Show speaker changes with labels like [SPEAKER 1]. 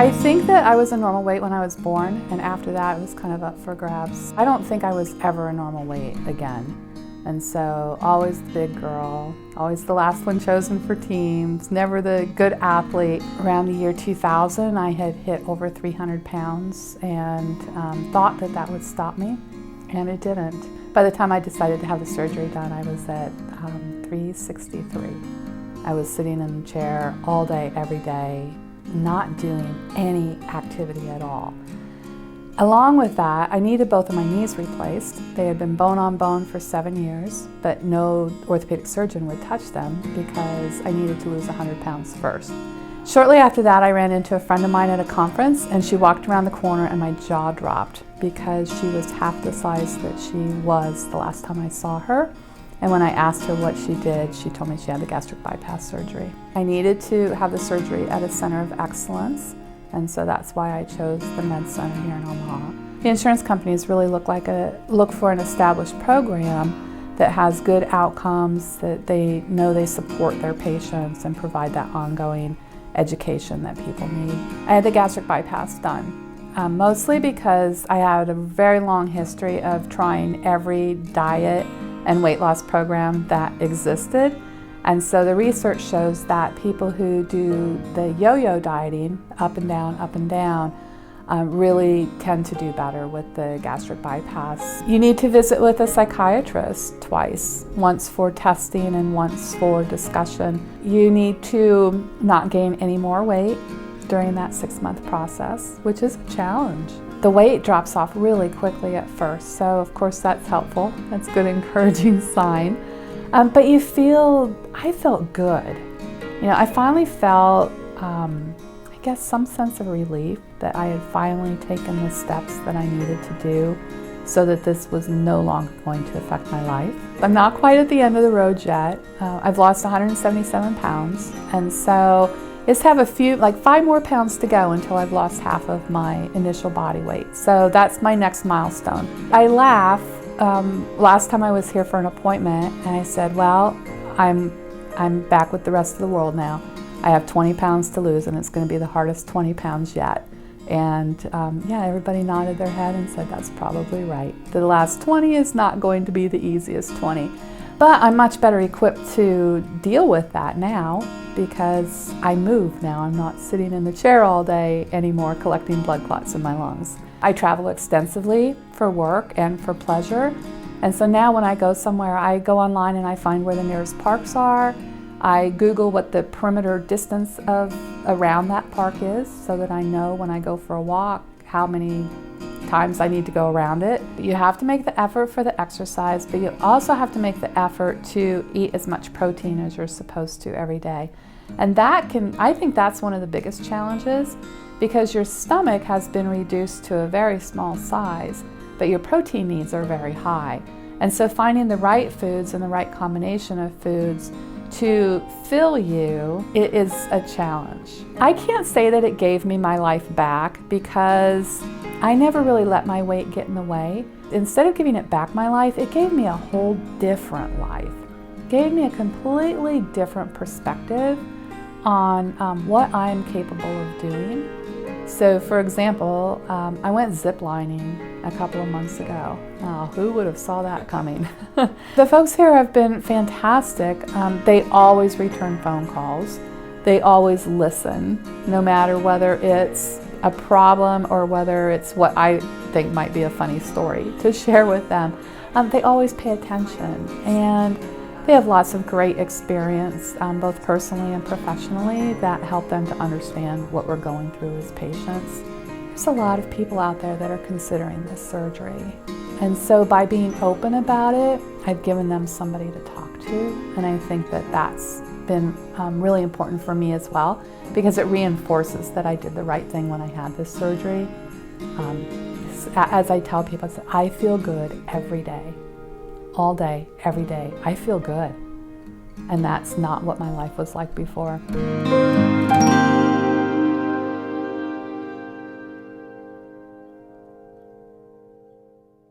[SPEAKER 1] I think that I was a normal weight when I was born, and after that it was kind of up for grabs. I don't think I was ever a normal weight again. And so always the big girl, always the last one chosen for teams, never the good athlete. Around the year 2000, I had hit over 300 pounds and thought that that would stop me, and it didn't. By the time I decided to have the surgery done, I was at 363. I was sitting in the chair all day, every day, not doing any activity at all. Along with that, I needed both of my knees replaced. They had been bone on bone for 7 years, but no orthopedic surgeon would touch them because I needed to lose 100 pounds first. Shortly after that, I ran into a friend of mine at a conference, and she walked around the corner and my jaw dropped because she was half the size that she was the last time I saw her. And when I asked her what she did, she told me she had the gastric bypass surgery. I needed to have the surgery at a center of excellence, and so that's why I chose the Med Center here in Omaha. The insurance companies really look for an established program that has good outcomes, that they know they support their patients and provide that ongoing education that people need. I had the gastric bypass done, mostly because I had a very long history of trying every diet and weight loss program that existed. And so the research shows that people who do the yo-yo dieting, up and down, really tend to do better with the gastric bypass. You need to visit with a psychiatrist twice, once for testing and once for discussion. You need to not gain any more weight during that 6-month process, which is a challenge. The weight drops off really quickly at first, so of course that's helpful. That's a good encouraging sign. But I felt good. You know, I finally felt, I guess, some sense of relief that I had finally taken the steps that I needed to do so that this was no longer going to affect my life. I'm not quite at the end of the road yet. I've lost 177 pounds, and so just have 5 more pounds to go until I've lost half of my initial body weight. So that's my next milestone. I laugh. Last time I was here for an appointment, and I said, well, I'm back with the rest of the world now. I have 20 pounds to lose, and it's going to be the hardest 20 pounds yet. And yeah, everybody nodded their head and said, that's probably right. The last 20 is not going to be the easiest 20. But I'm much better equipped to deal with that now because I move now. I'm not sitting in the chair all day anymore collecting blood clots in my lungs. I travel extensively for work and for pleasure. And so now when I go somewhere, I go online and I find where the nearest parks are. I Google what the perimeter distance around that park is so that I know when I go for a walk how many times I need to go around it. You have to make the effort for the exercise, but you also have to make the effort to eat as much protein as you're supposed to every day. And I think that's one of the biggest challenges because your stomach has been reduced to a very small size, but your protein needs are very high. And so finding the right foods and the right combination of foods to fill you, it is a challenge. I can't say that it gave me my life back because I never really let my weight get in the way. Instead of giving it back my life, it gave me a whole different life. It gave me a completely different perspective on what I'm capable of doing. So for example, I went ziplining a couple of months ago. Oh, who would have saw that coming? The folks here have been fantastic. They always return phone calls. They always listen, no matter whether it's a problem or whether it's what I think might be a funny story to share with them. They always pay attention, and they have lots of great experience, both personally and professionally, that help them to understand what we're going through as patients. There's a lot of people out there that are considering this surgery. And so by being open about it, I've given them somebody to talk to. And I think that that's been really important for me as well, because it reinforces that I did the right thing when I had this surgery. As I tell people, I feel good every day. All day, every day, I feel good. And that's not what my life was like before.